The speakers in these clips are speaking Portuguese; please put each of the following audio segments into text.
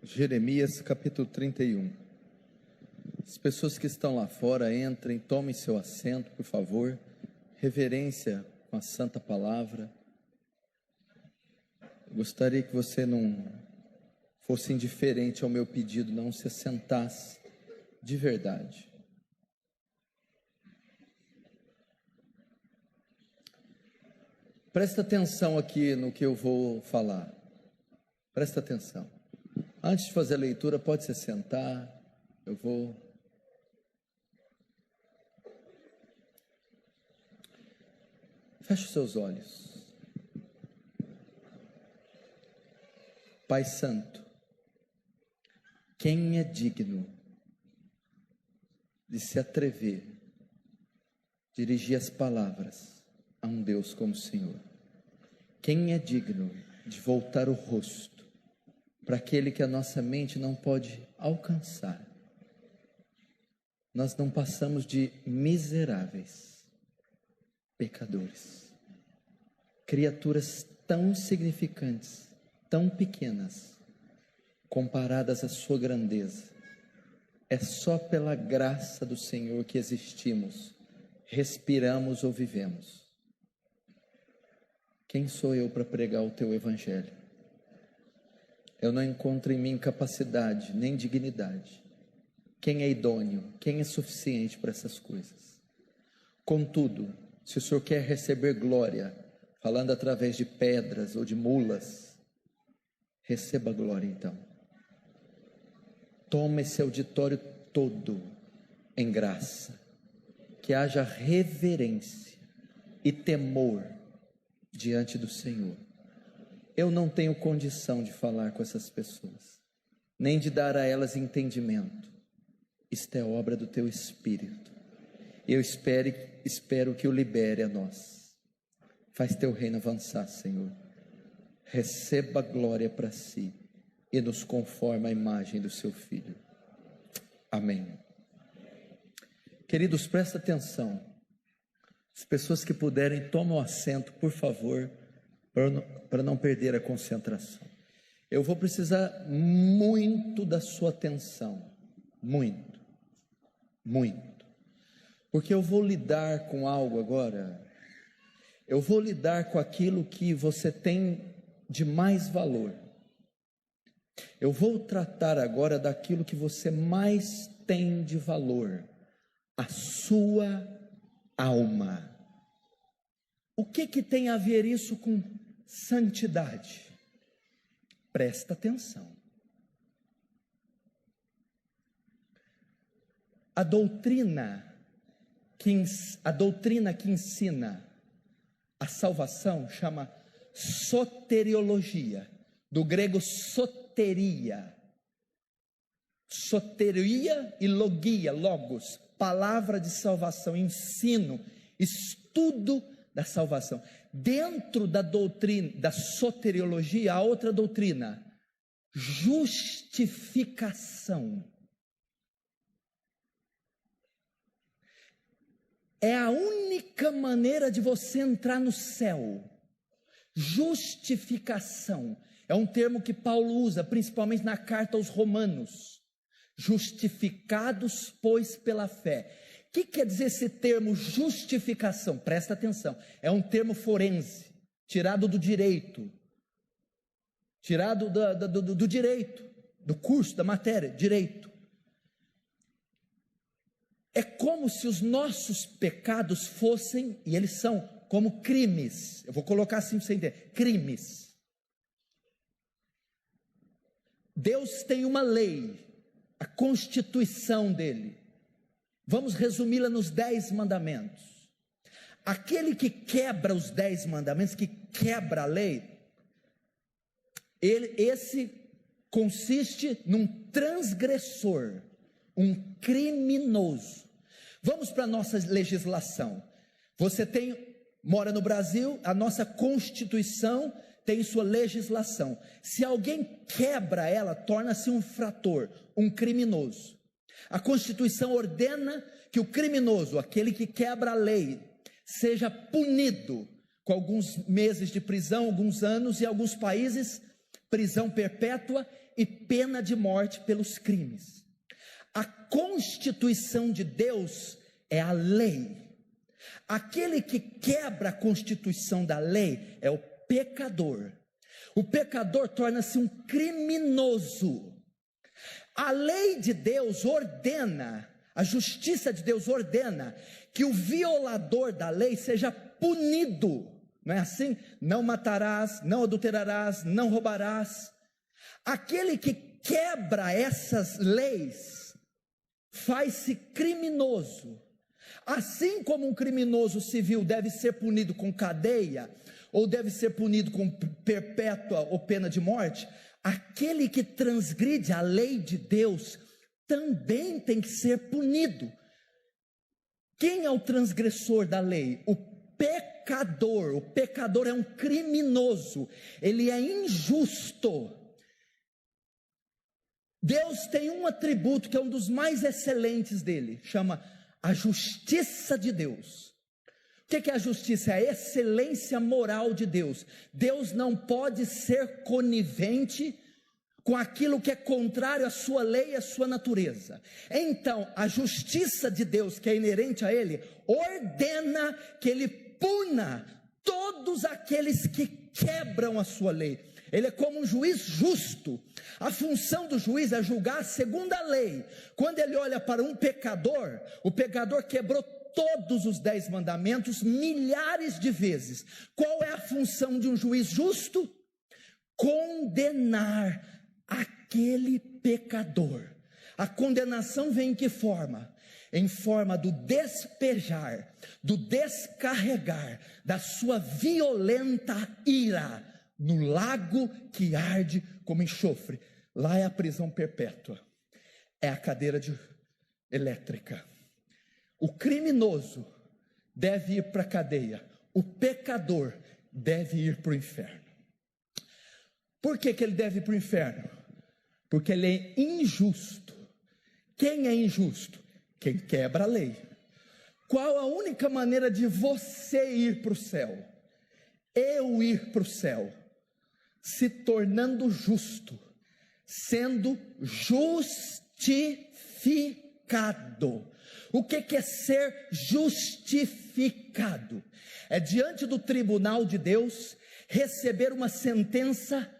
Jeremias capítulo 31. As pessoas que estão lá fora, entrem, tomem seu assento, por favor. Reverência com a santa palavra. Eu gostaria que você não fosse indiferente ao meu pedido, não se assentasse de verdade. Presta atenção aqui no que eu vou falar. Presta atenção. Antes de fazer a leitura, pode se sentar. Eu vou... Feche os seus olhos. Pai Santo, quem é digno de se atrever, dirigir as palavras a um Deus como o Senhor? Quem é digno de voltar o rosto para aquele que a nossa mente não pode alcançar? Nós não passamos de miseráveis pecadores, criaturas tão insignificantes, tão pequenas, comparadas à sua grandeza. É só pela graça do Senhor que existimos, respiramos ou vivemos. Quem sou eu para pregar o teu evangelho? Eu não encontro em mim capacidade, nem dignidade. Quem é idôneo? Quem é suficiente para essas coisas? Contudo, se o Senhor quer receber glória, falando através de pedras ou de mulas, receba glória então. Toma esse auditório todo em graça, que haja reverência e temor diante do Senhor. Eu não tenho condição de falar com essas pessoas, nem de dar a elas entendimento. Isto é obra do teu Espírito. Eu espero que o libere a nós. Faz teu reino avançar, Senhor. Receba a glória para si e nos conforma à imagem do seu Filho. Amém. Queridos, presta atenção. As pessoas que puderem, tomem assento, por favor, para não perder a concentração. Eu vou precisar muito da sua atenção. Muito. Porque eu vou lidar com algo agora. Eu vou lidar com aquilo que você tem de mais valor. Eu vou tratar agora daquilo que você mais tem de valor. A sua alma. O que tem a ver isso com santidade? Presta atenção. A doutrina que ensina a salvação chama soteriologia, do grego soteria. Soteria e logia, logos, palavra de salvação, ensino, estudo da salvação. Dentro da doutrina da soteriologia, há outra doutrina, justificação. É a única maneira de você entrar no céu. Justificação é um termo que Paulo usa, principalmente na carta aos Romanos. Justificados, pois, pela fé. O que quer dizer esse termo justificação? Presta atenção, é um termo forense, tirado do direito, tirado do direito, do curso, da matéria, direito. É como se os nossos pecados fossem, e eles são, como crimes. Eu vou colocar assim para você entender, crimes. Deus tem uma lei, a constituição dele. Vamos resumi-la nos 10 mandamentos. Aquele que quebra os 10 mandamentos, que quebra a lei, esse consiste num transgressor, um criminoso. Vamos para a nossa legislação. Você mora no Brasil, a nossa Constituição tem sua legislação. Se alguém quebra ela, torna-se um infrator, um criminoso. A Constituição ordena que o criminoso, aquele que quebra a lei, seja punido com alguns meses de prisão, alguns anos, e alguns países prisão perpétua e pena de morte pelos crimes. A constituição de Deus é a lei. Aquele que quebra a constituição da lei é o pecador. O pecador torna-se um criminoso. A lei de Deus ordena, a justiça de Deus ordena que o violador da lei seja punido. Não é assim? Não matarás, não adulterarás, não roubarás. Aquele que quebra essas leis faz-se criminoso. Assim como um criminoso civil deve ser punido com cadeia, ou deve ser punido com perpétua ou pena de morte, aquele que transgride a lei de Deus também tem que ser punido. Quem é o transgressor da lei? O pecador. O pecador é um criminoso, ele é injusto. Deus tem um atributo que é um dos mais excelentes dele, chama a justiça de Deus. O que é a justiça? É a excelência moral de Deus. Deus não pode ser conivente com aquilo que é contrário à sua lei e à sua natureza. Então, a justiça de Deus, que é inerente a ele, ordena que ele puna todos aqueles que quebram a sua lei. Ele é como um juiz justo. A função do juiz é julgar segundo a lei. Quando ele olha para um pecador, o pecador quebrou todos os 10 mandamentos milhares de vezes. Qual é a função de um juiz justo? Condenar aquele pecador. A condenação vem em que forma? Em forma do despejar, do descarregar da sua violenta ira no lago que arde como enxofre. Lá é a prisão perpétua, é a cadeira elétrica. O criminoso deve ir para a cadeia, o pecador deve ir para o inferno. Por que ele deve ir para o inferno? Porque ele é injusto. Quem é injusto? Quem quebra a lei. Qual a única maneira de você ir para o céu? Eu ir para o céu? Se tornando justo, sendo justificado. O que é ser justificado? É diante do tribunal de Deus receber uma sentença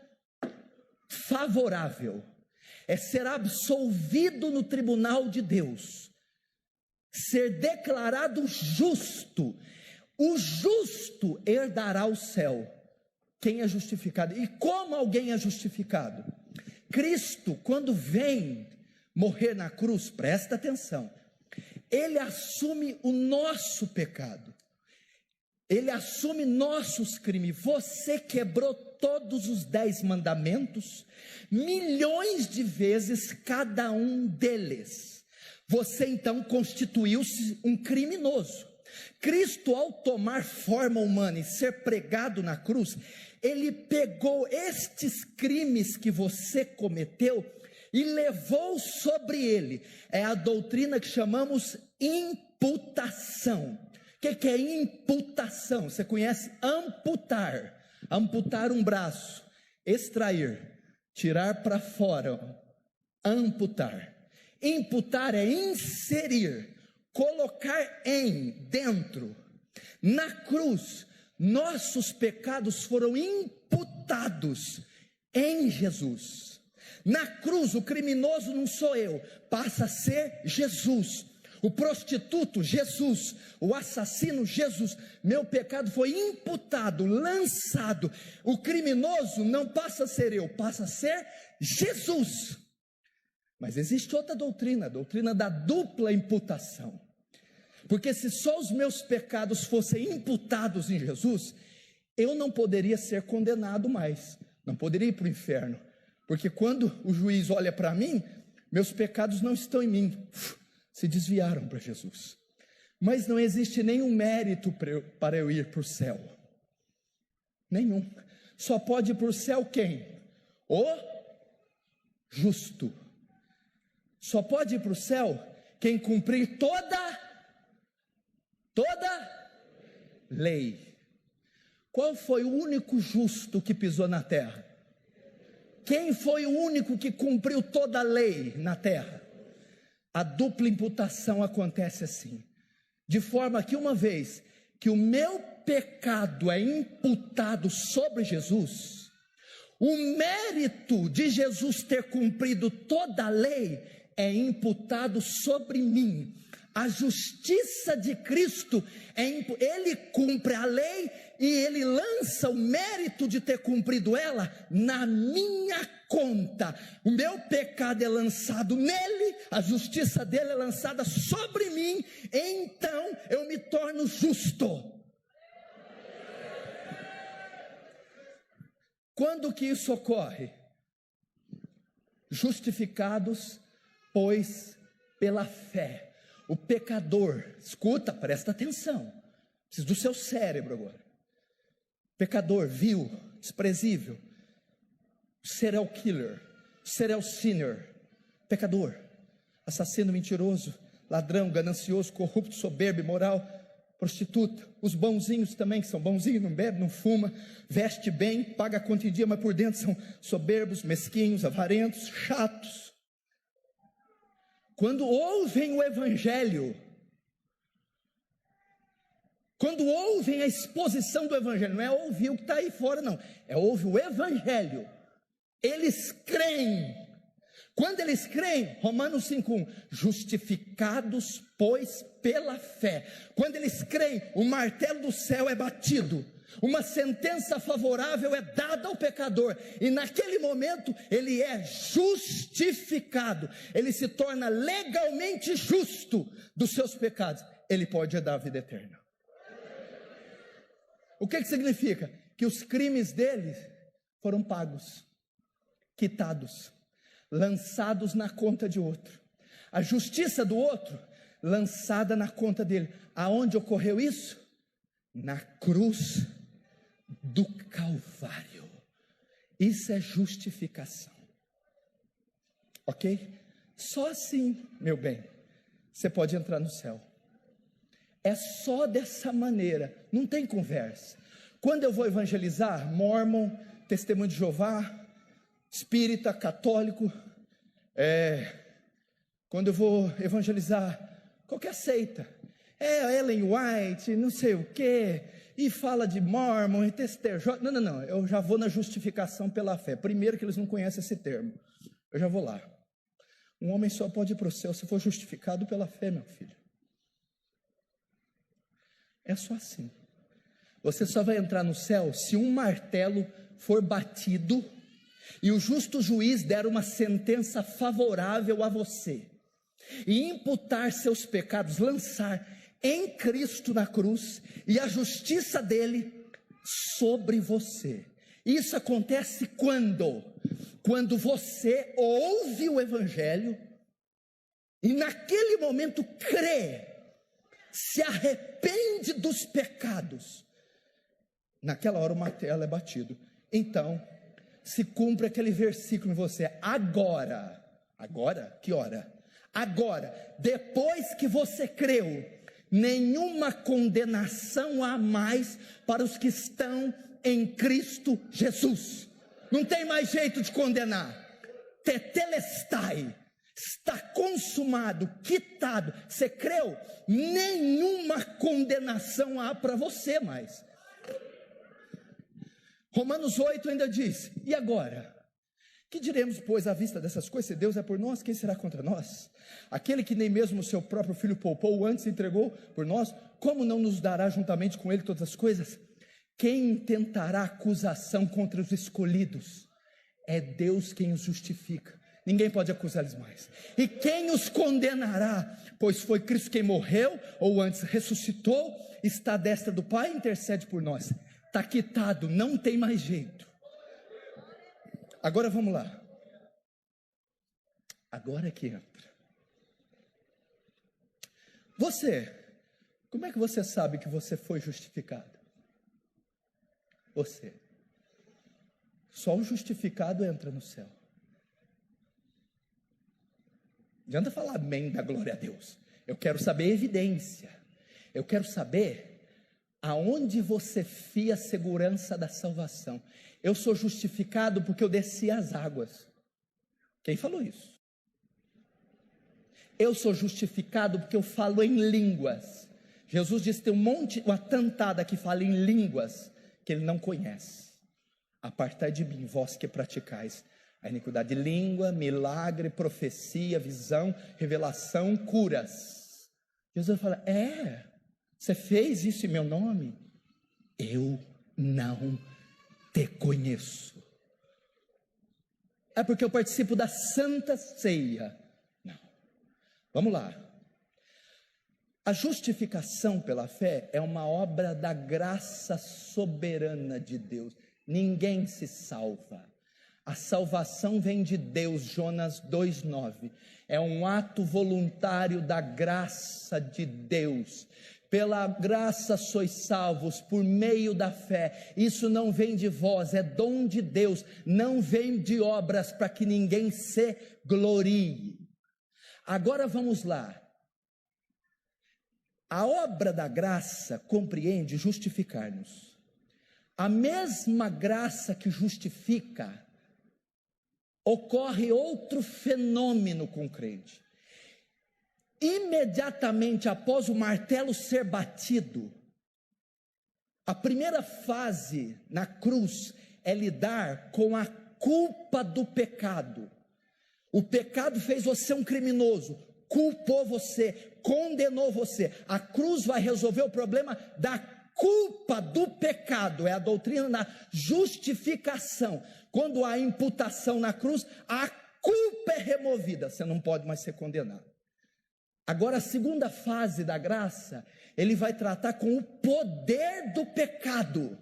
favorável, é ser absolvido no tribunal de Deus, ser declarado justo. O justo herdará o céu. Quem é justificado? E como alguém é justificado? Cristo, quando vem morrer na cruz, presta atenção, ele assume o nosso pecado, ele assume nossos crimes. Você quebrou todos os 10 mandamentos, milhões de vezes cada um deles. Você então constituiu-se um criminoso. Cristo, ao tomar forma humana e ser pregado na cruz, ele pegou estes crimes que você cometeu e levou sobre ele. É a doutrina que chamamos imputação. O que é imputação? Você conhece amputar? Amputar um braço, extrair, tirar para fora, amputar. Imputar é inserir, colocar em, dentro. Na cruz, nossos pecados foram imputados em Jesus. Na cruz, o criminoso não sou eu, passa a ser Jesus. O prostituto, Jesus. O assassino, Jesus. Meu pecado foi imputado, lançado. O criminoso não passa a ser eu, passa a ser Jesus. Mas existe outra doutrina, a doutrina da dupla imputação. Porque se só os meus pecados fossem imputados em Jesus, eu não poderia ser condenado mais, não poderia ir para o inferno. Porque quando o juiz olha para mim, meus pecados não estão em mim, se desviaram para Jesus. Mas não existe nenhum mérito para eu ir para o céu. Nenhum. Só pode ir para o céu quem? O justo. Só pode ir para o céu quem cumprir toda lei. Qual foi o único justo que pisou na terra? Quem foi o único que cumpriu toda a lei na terra? A dupla imputação acontece assim, de forma que uma vez que o meu pecado é imputado sobre Jesus, o mérito de Jesus ter cumprido toda a lei é imputado sobre mim. A justiça de Cristo, Ele cumpre a lei e Ele lança o mérito de ter cumprido ela na minha conta. O meu pecado é lançado nele, a justiça dele é lançada sobre mim, então eu me torno justo. Quando que isso ocorre? Justificados, pois, pela fé. O pecador, escuta, presta atenção, preciso do seu cérebro agora. Pecador, vil, desprezível, serial killer, serial sinner, pecador, assassino, mentiroso, ladrão, ganancioso, corrupto, soberbo, imoral, prostituta. Os bonzinhos também, que são bonzinhos, não bebe, não fuma, veste bem, paga a conta em dia, mas por dentro são soberbos, mesquinhos, avarentos, chatos. Quando ouvem o evangelho, quando ouvem a exposição do evangelho, não é ouvir o que está aí fora não, é ouvir o evangelho, eles creem. Quando eles creem, Romanos 5:1, justificados, pois, pela fé. Quando eles creem, o martelo do céu é batido, uma sentença favorável é dada ao pecador, e naquele momento ele é justificado, ele se torna legalmente justo dos seus pecados, ele pode dar a vida eterna. O que significa? Que os crimes dele foram pagos, quitados, lançados na conta de outro, a justiça do outro lançada na conta dele. Aonde ocorreu isso? Na cruz do Calvário. Isso é justificação, ok? Só assim, meu bem, você pode entrar no céu. É só dessa maneira, não tem conversa. Quando eu vou evangelizar, mormon, testemunho de Jeová, espírita, católico, quando eu vou evangelizar qualquer seita, Ellen White, não sei o que, e fala de mormon, e TSTJ, não, eu já vou na justificação pela fé. Primeiro que eles não conhecem esse termo, eu já vou lá. Um homem só pode ir para o céu se for justificado pela fé, meu filho. É só assim. Você só vai entrar no céu se um martelo for batido e o justo juiz der uma sentença favorável a você e imputar seus pecados, lançar em Cristo na cruz e a justiça dele sobre você. Isso acontece quando você ouve o evangelho e naquele momento crê, se arrepende dos pecados. Naquela hora o martelo é batido. Então se cumpre aquele versículo em você. Agora, que hora? Agora, depois que você creu, nenhuma condenação há mais para os que estão em Cristo Jesus. Não tem mais jeito de condenar. Tetelestai, está consumado, quitado. Você creu? Nenhuma condenação há para você mais. Romanos 8 ainda diz: e agora? Que diremos, pois, à vista dessas coisas? Se Deus é por nós, quem será contra nós? Aquele que nem mesmo o seu próprio filho poupou, antes entregou por nós, como não nos dará juntamente com ele todas as coisas? Quem intentará acusação contra os escolhidos? É Deus quem os justifica. Ninguém pode acusá-los mais. E quem os condenará? Pois foi Cristo quem morreu, ou antes ressuscitou, está à destra do Pai e intercede por nós. Está quitado, não tem mais jeito. Agora vamos lá. Agora é que entra. Você, como é que você sabe que você foi justificado? Você. Só o justificado entra no céu. Não adianta falar amém da glória a Deus. Eu quero saber evidência. Eu quero saber Aonde você fia a segurança da salvação? Eu sou justificado porque eu desci as águas. Quem falou isso? Eu sou justificado porque eu falo em línguas. Jesus disse: tem uma tantada que fala em línguas que ele não conhece. Apartai de mim, vós que praticais a iniquidade. Língua, milagre, profecia, visão, revelação, curas. Jesus fala: você fez isso em meu nome? Eu não te conheço. É porque eu participo da Santa Ceia. Não. Vamos lá. A justificação pela fé é uma obra da graça soberana de Deus. Ninguém se salva. A salvação vem de Deus, Jonas 2,9. É um ato voluntário da graça de Deus. Pela graça sois salvos por meio da fé. Isso não vem de vós, é dom de Deus. Não vem de obras para que ninguém se glorie. Agora vamos lá. A obra da graça compreende justificar-nos. A mesma graça que justifica, ocorre outro fenômeno com o crente. Imediatamente após o martelo ser batido, a primeira fase na cruz é lidar com a culpa do pecado. O pecado fez você um criminoso, culpou você, condenou você. A cruz vai resolver o problema da culpa do pecado. É a doutrina da justificação. Quando há imputação na cruz, a culpa é removida, você não pode mais ser condenado. Agora, a segunda fase da graça, ele vai tratar com o poder do pecado.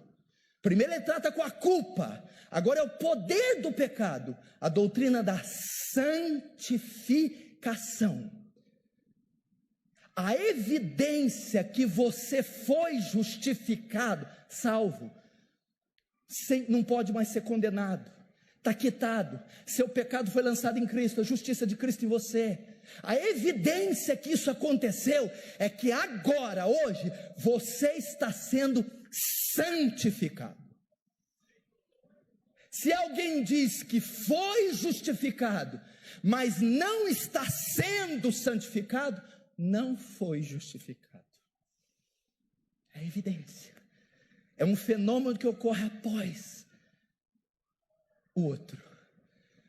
Primeiro ele trata com a culpa, agora é o poder do pecado, a doutrina da santificação. A evidência que você foi justificado, salvo, não pode mais ser condenado, está quitado, seu pecado foi lançado em Cristo, a justiça de Cristo em você. A evidência que isso aconteceu é que agora, hoje, você está sendo santificado. Se alguém diz que foi justificado, mas não está sendo santificado, não foi justificado. É evidência. É um fenômeno que ocorre após o outro.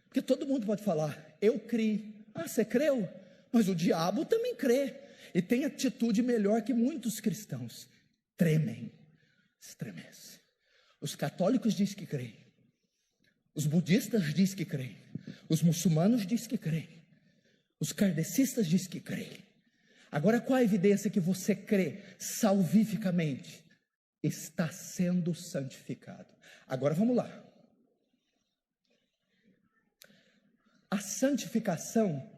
Porque todo mundo pode falar: eu criei. Você creu? Mas o diabo também crê. E tem atitude melhor que muitos cristãos. Tremem, estremecem. Os católicos dizem que creem. Os budistas dizem que creem. Os muçulmanos dizem que creem. Os kardecistas dizem que creem. Agora, qual a evidência que você crê salvificamente? Está sendo santificado. Agora vamos lá. A santificação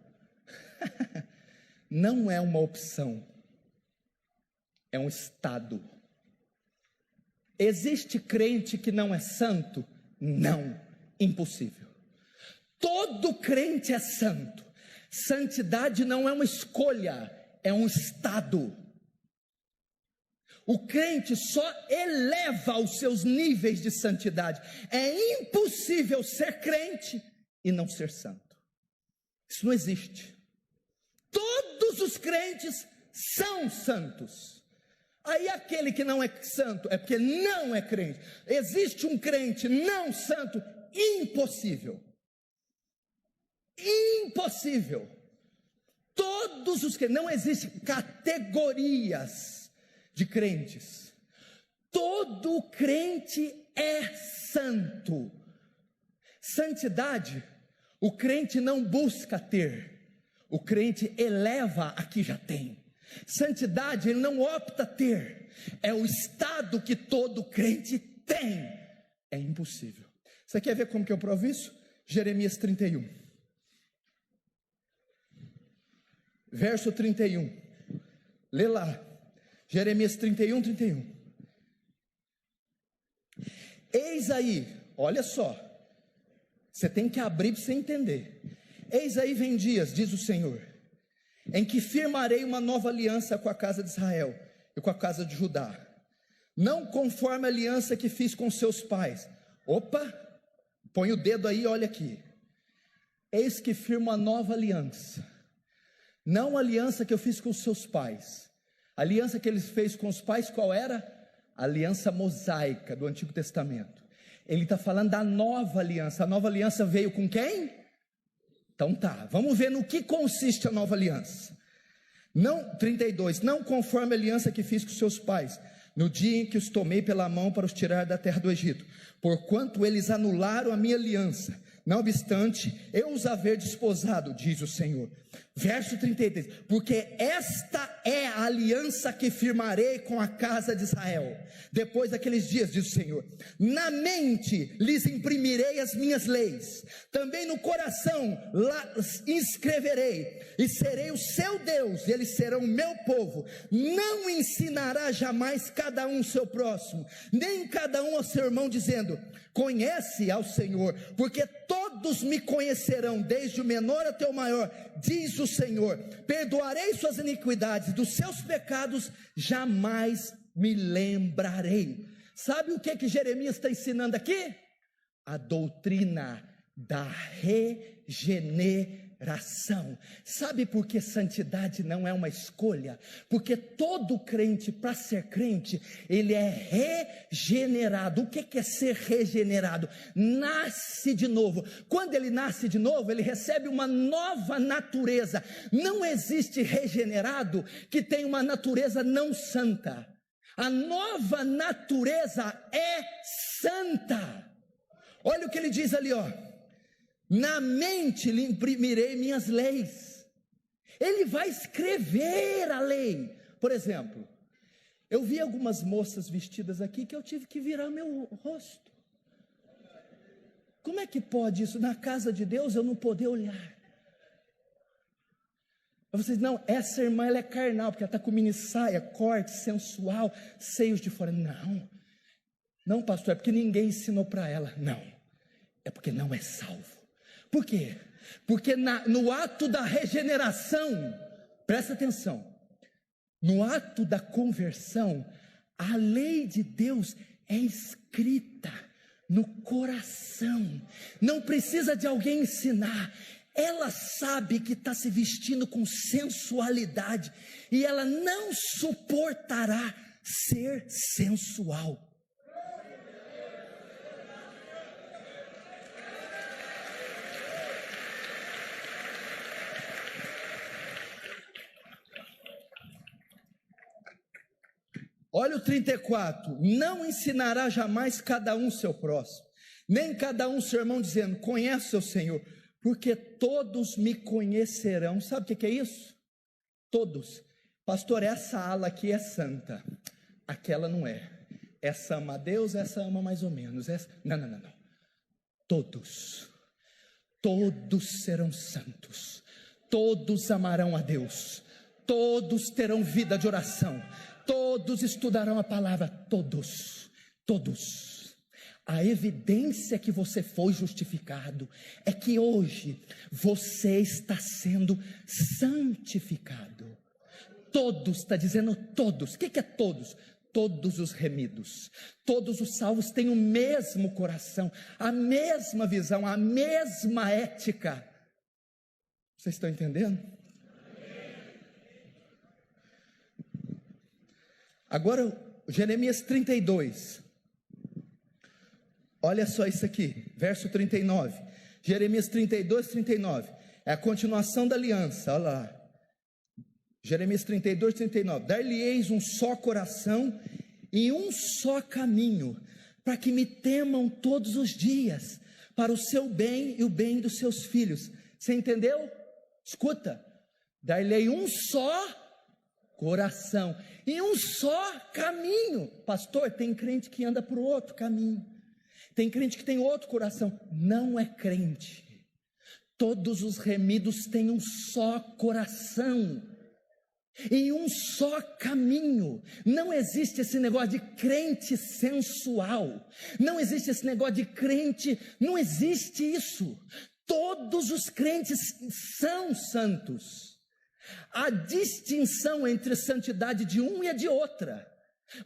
não é uma opção, é um estado. Existe crente que não é santo? Não, impossível. Todo crente é santo. Santidade não é uma escolha, é um estado. O crente só eleva os seus níveis de santidade. É impossível ser crente e não ser santo. Isso não existe. Todos os crentes são santos. Aí aquele que não é santo é porque não é crente. Existe um crente não santo? Impossível. Impossível. Todos os crentes, não existem categorias de crentes. Todo crente é santo. Santidade, o crente não busca ter, o crente eleva a que já tem. Santidade, ele não opta ter, é o estado que todo crente tem. É impossível. Você quer ver como que eu provo isso? Jeremias 31, verso 31, lê lá, Jeremias 31, 31. Eis aí, olha só, você tem que abrir para você entender. Eis aí vem dias, diz o Senhor, em que firmarei uma nova aliança com a casa de Israel e com a casa de Judá. não conforme a aliança que fiz com seus pais. Opa, põe o dedo aí, olha aqui. Eis que firmo a nova aliança, não a aliança que eu fiz com seus pais. A aliança que ele fez com os pais, qual era? A aliança mosaica do Antigo Testamento. Ele está falando da nova aliança. A nova aliança veio com quem? Então tá, vamos ver no que consiste a nova aliança. 32, não conforme a aliança que fiz com seus pais, no dia em que os tomei pela mão para os tirar da terra do Egito, porquanto eles anularam a minha aliança, não obstante eu os haver desposado, diz o Senhor. Verso 33, porque esta é a aliança que firmarei com a casa de Israel, depois daqueles dias, diz o Senhor, na mente lhes imprimirei as minhas leis, também no coração las inscreverei, e serei o seu Deus, e eles serão o meu povo. Não ensinará jamais cada um seu próximo, nem cada um ao seu irmão, dizendo, conhece ao Senhor, porque todos me conhecerão, desde o menor até o maior, diz o Senhor. Perdoarei suas iniquidades, dos seus pecados jamais me lembrarei. Sabe o que Jeremias está ensinando aqui? A doutrina da regeneração. Sabe por que santidade não é uma escolha? Porque todo crente, para ser crente, ele é regenerado. O que é ser regenerado? Nasce de novo. Quando ele nasce de novo, ele recebe uma nova natureza. Não existe regenerado que tem uma natureza não santa. A nova natureza é santa. Olha o que ele diz ali, ó. Na mente lhe imprimirei minhas leis. Ele vai escrever a lei. Por exemplo, eu vi algumas moças vestidas aqui que eu tive que virar meu rosto. Como é que pode isso? Na casa de Deus eu não poder olhar. Vocês, não, essa irmã ela é carnal, porque ela está com mini saia, corte, sensual, seios de fora. Não, pastor, é porque ninguém ensinou para ela. Não, é porque não é salvo. Por quê? Porque no ato da regeneração, presta atenção, no ato da conversão, a lei de Deus é escrita no coração, não precisa de alguém ensinar. Ela sabe que está se vestindo com sensualidade, e ela não suportará ser sensual. Olha o 34, não ensinará jamais cada um seu próximo, nem cada um seu irmão, dizendo, conhece o Senhor, porque todos me conhecerão. Sabe o que é isso? Todos. Pastor, essa ala aqui é santa, aquela não é. Essa ama a Deus, essa ama mais ou menos. Não. Todos serão santos, todos amarão a Deus, todos terão vida de oração, todos estudarão a palavra, todos. A evidência que você foi justificado é que hoje você está sendo santificado. Todos, está dizendo todos. O que é todos? Todos os remidos, todos os salvos têm o mesmo coração, a mesma visão, a mesma ética. Vocês estão entendendo? Agora, Jeremias 32, olha só isso aqui, verso 39, Jeremias 32, 39, é a continuação da aliança, olha lá, Jeremias 32, 39, dar-lhe-eis um só coração e um só caminho, para que me temam todos os dias, para o seu bem e o bem dos seus filhos. Você entendeu? Escuta, dar-lhe um só coração e um só caminho. Pastor, tem crente que anda para o outro caminho, tem crente que tem outro coração. Não é crente. Todos os remidos têm um só coração e um só caminho. Não existe esse negócio de crente sensual, não existe esse negócio de crente, não existe isso. Todos os crentes são santos. A distinção entre a santidade de um e a de outra.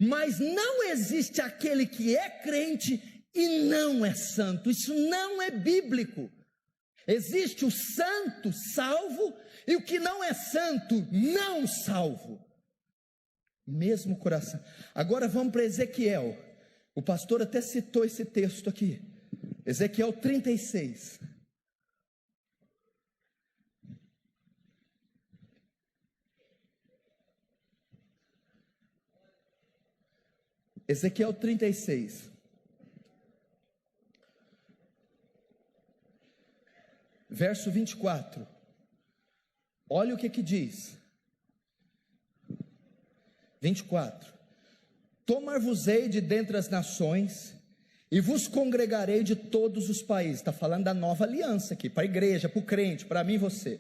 Mas não existe aquele que é crente e não é santo. Isso não é bíblico. Existe o santo salvo e o que não é santo não salvo. Mesmo coração. Agora vamos para Ezequiel. O pastor até citou esse texto aqui. Ezequiel 36. Ezequiel 36. Verso 24. Olha o que diz. 24. Tomar-vos-ei de dentre as nações e vos congregarei de todos os países. Está falando da nova aliança aqui, para a igreja, para o crente, para mim e você.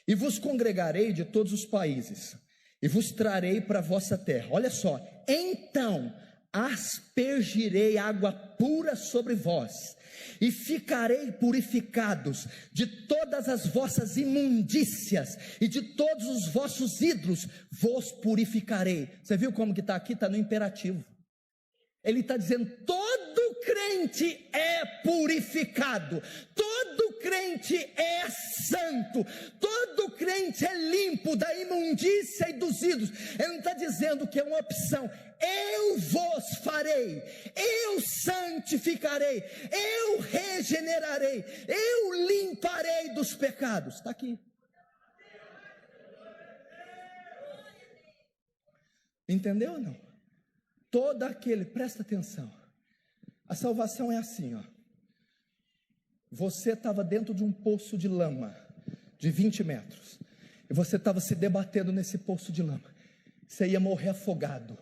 E vos congregarei de todos os países e vos trarei para a vossa terra. Olha só. Então aspergirei água pura sobre vós, e ficarei purificados de todas as vossas imundícias, e de todos os vossos ídolos vos purificarei. Você viu como que está aqui? Está no imperativo. Ele está dizendo, todo crente é purificado, todo crente é santo, todo crente é limpo da imundícia e dos ídolos. Ele não está dizendo que é uma opção. Eu vos farei, eu santificarei, eu regenerarei, eu limparei dos pecados. Está aqui. Entendeu ou não? Todo aquele, presta atenção, a salvação é assim, ó. Você estava dentro de um poço de lama, de 20 metros, e você estava se debatendo nesse poço de lama, você ia morrer afogado,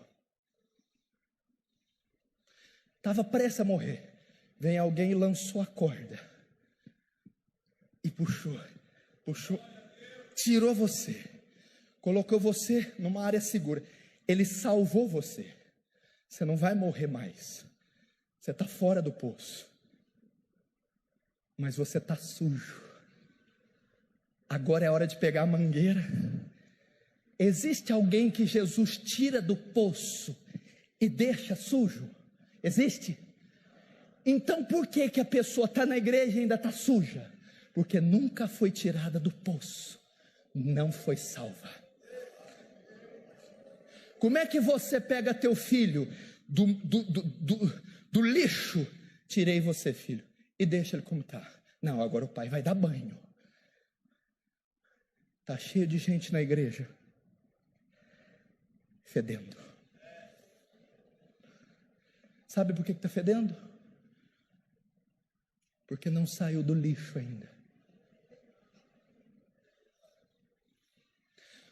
estava prestes a morrer, vem alguém e lançou a corda, e puxou, tirou você, colocou você numa área segura, ele salvou você. Você não vai morrer mais. Você está fora do poço. Mas você está sujo. Agora é hora de pegar a mangueira. Existe alguém que Jesus tira do poço e deixa sujo? Existe? Então por que a pessoa está na igreja e ainda está suja? Porque nunca foi tirada do poço. Não foi salva. Como é que você pega teu filho do lixo? Tirei você, filho, e deixa ele como está. Não, agora o pai vai dar banho. Está cheio de gente na igreja fedendo. Sabe por que está fedendo? Porque não saiu do lixo ainda.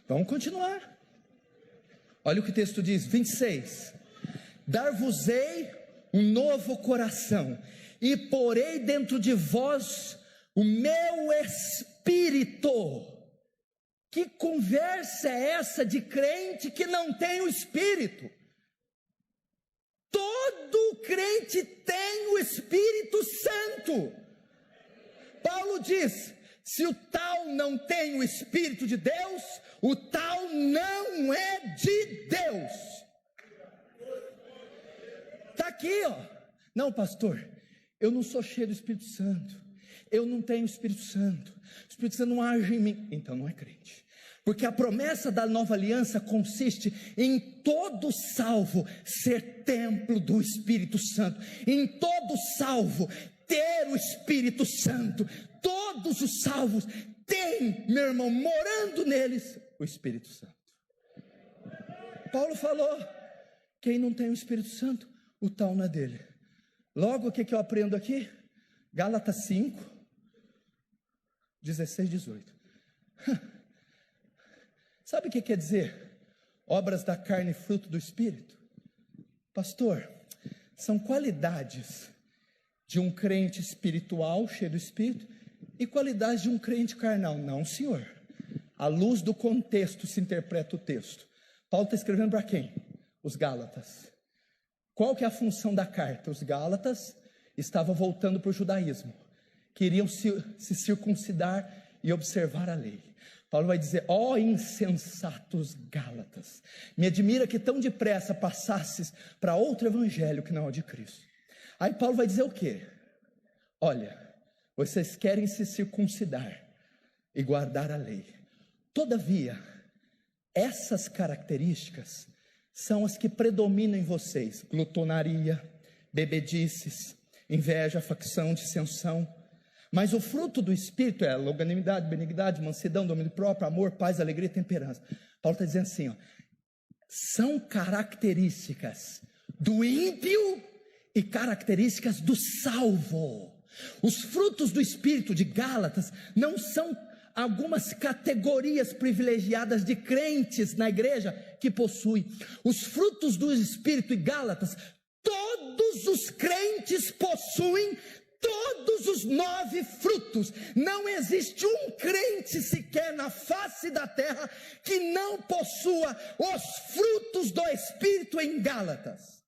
Vamos continuar. Olha o que o texto diz, 26. Dar-vos-ei um novo coração, e porei dentro de vós o meu espírito. Que conversa é essa de crente que não tem o Espírito? Todo crente tem o Espírito Santo. Paulo diz, se o tal não tem o Espírito de Deus, o tal não é de Deus. Está aqui, ó. Não, pastor, eu não sou cheio do Espírito Santo. Eu não tenho o Espírito Santo. O Espírito Santo não age em mim. Então não é crente. Porque a promessa da nova aliança consiste em todo salvo ser templo do Espírito Santo. Em todo salvo ter o Espírito Santo. Todos os salvos têm, meu irmão, morando neles o Espírito Santo. Paulo falou, quem não tem o Espírito Santo, o tal não é dele. Logo, o que eu aprendo aqui? Gálatas 5, 16, 18. Sabe o que quer dizer? Obras da carne e fruto do Espírito? Pastor, são qualidades de um crente espiritual, cheio do Espírito, e qualidades de um crente carnal. Não, senhor. À luz do contexto se interpreta o texto. Paulo está escrevendo para quem? Os Gálatas. Qual que é a função da carta? Os Gálatas estavam voltando para o judaísmo. Queriam se circuncidar e observar a lei. Paulo vai dizer: ó insensatos Gálatas, me admira que tão depressa passasses para outro evangelho que não é o de Cristo. Aí Paulo vai dizer o quê? Olha, vocês querem se circuncidar e guardar a lei. Todavia, essas características são as que predominam em vocês: glutonaria, bebedices, inveja, facção, dissensão. Mas o fruto do Espírito é longanimidade, benignidade, mansidão, domínio próprio, amor, paz, alegria e temperança. Paulo está dizendo assim, ó, são características do ímpio e características do salvo. Os frutos do Espírito de Gálatas não são algumas categorias privilegiadas de crentes na igreja que possuem. Os frutos do Espírito de Gálatas, todos os crentes possuem todos os 9 frutos. Não existe um crente sequer na face da terra que não possua os frutos do Espírito em Gálatas.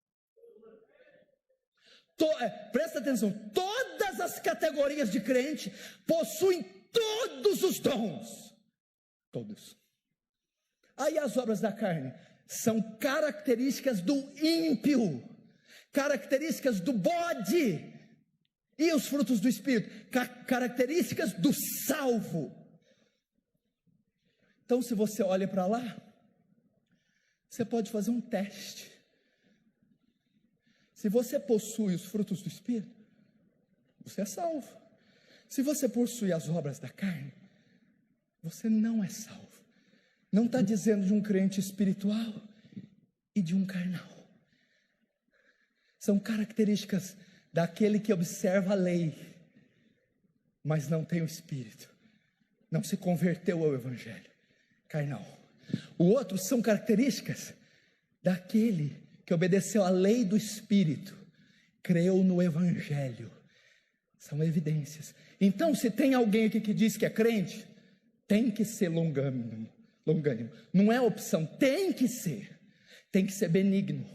Presta atenção, todas as categorias de crente possuem todos os dons. Todos. Aí as obras da carne são características do ímpio, características do bode. E os frutos do Espírito? Características do salvo. Então, se você olha para lá, você pode fazer um teste. Se você possui os frutos do Espírito, você é salvo. Se você possui as obras da carne, você não é salvo. Não está dizendo de um crente espiritual e de um carnal. São características daquele que observa a lei, mas não tem o Espírito, não se converteu ao Evangelho, carnal. O outro são características daquele que obedeceu à lei do Espírito, creu no Evangelho, são evidências. Então, se tem alguém aqui que diz que é crente, tem que ser longânimo, não é opção, tem que ser benigno,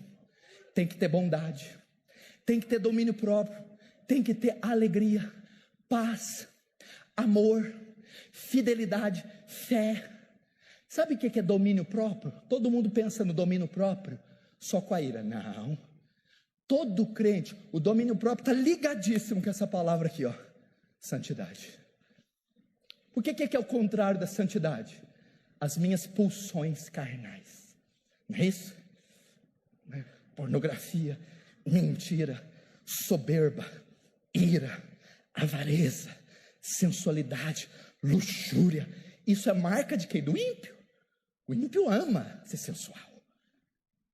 tem que ter bondade, tem que ter domínio próprio, tem que ter alegria, paz, amor, fidelidade, fé. Sabe o que é domínio próprio? Todo mundo pensa no domínio próprio só com a ira. Não. Todo crente, o domínio próprio está ligadíssimo com essa palavra aqui, ó, santidade. Por que é o contrário da santidade? As minhas pulsões carnais. Não é isso? Pornografia, mentira, soberba, ira, avareza, sensualidade, luxúria. Isso é marca de quem? Do ímpio. O ímpio ama ser sensual.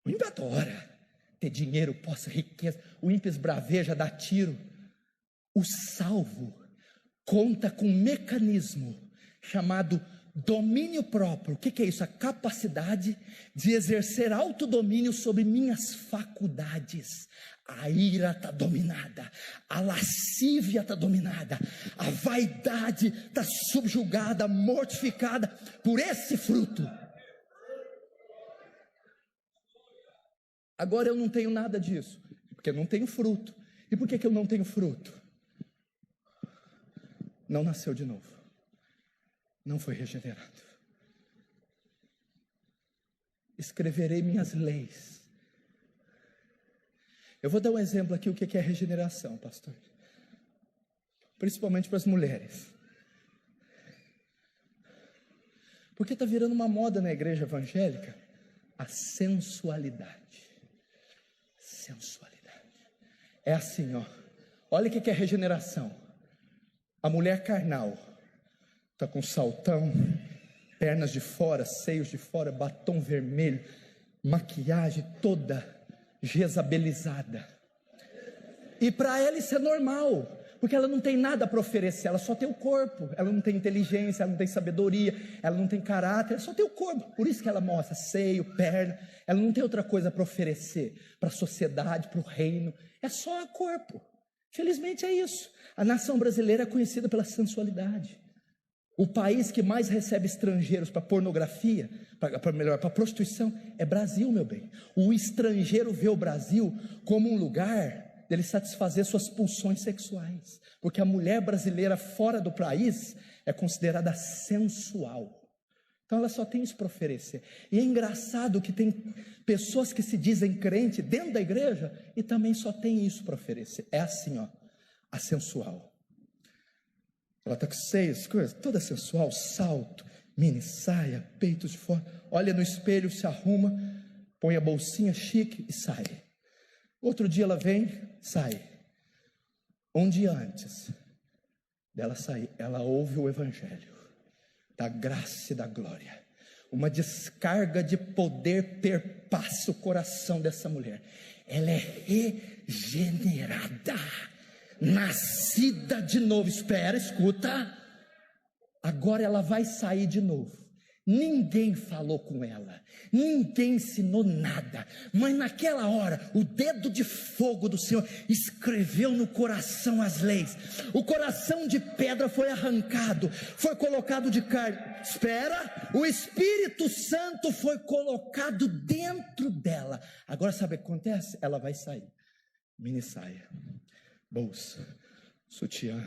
O ímpio adora ter dinheiro, posse, riqueza. O ímpio esbraveja, dá tiro. O salvo conta com um mecanismo chamado domínio próprio. O que é isso? A capacidade de exercer autodomínio sobre minhas faculdades. A ira está dominada, a lascívia está dominada, a vaidade está subjugada, mortificada por esse fruto. Agora eu não tenho nada disso, porque eu não tenho fruto. E por que eu não tenho fruto? Não nasceu de novo, não foi regenerado. Escreverei minhas leis. Eu vou dar um exemplo aqui, o que é regeneração, pastor. Principalmente para as mulheres. Porque está virando uma moda na igreja evangélica a sensualidade. Sensualidade. É assim, ó. Olha o que é regeneração. A mulher carnal está com saltão, pernas de fora, seios de fora, batom vermelho, maquiagem toda jezabelizada. E para ela isso é normal, porque ela não tem nada para oferecer, ela só tem o corpo, ela não tem inteligência, ela não tem sabedoria, ela não tem caráter, ela só tem o corpo. Por isso que ela mostra seio, perna, ela não tem outra coisa para oferecer para a sociedade, para o reino, é só o corpo. Felizmente é isso. A nação brasileira é conhecida pela sensualidade. O país que mais recebe estrangeiros para pornografia, para prostituição, é Brasil, meu bem. O estrangeiro vê o Brasil como um lugar dele satisfazer suas pulsões sexuais, porque a mulher brasileira fora do país é considerada sensual. Então ela só tem isso para oferecer. E é engraçado que tem pessoas que se dizem crente dentro da igreja e também só tem isso para oferecer. É assim, ó, a sensual. Ela está com seios, coisa toda sensual, salto, mini saia, peitos de fora. Olha no espelho, se arruma, põe a bolsinha chique e sai. Outro dia ela vem, sai. Um dia antes dela sair, ela ouve o evangelho da graça e da glória. Uma descarga de poder perpassa o coração dessa mulher. Ela é regenerada, nascida de novo. Espera, escuta. Agora ela vai sair de novo. Ninguém falou com ela, ninguém ensinou nada, mas naquela hora o dedo de fogo do Senhor escreveu no coração as leis. O coração de pedra foi arrancado, foi colocado de carne. Espera, o Espírito Santo foi colocado dentro dela. Agora sabe o que acontece? Ela vai sair, mini saia, bolsa, sutiã.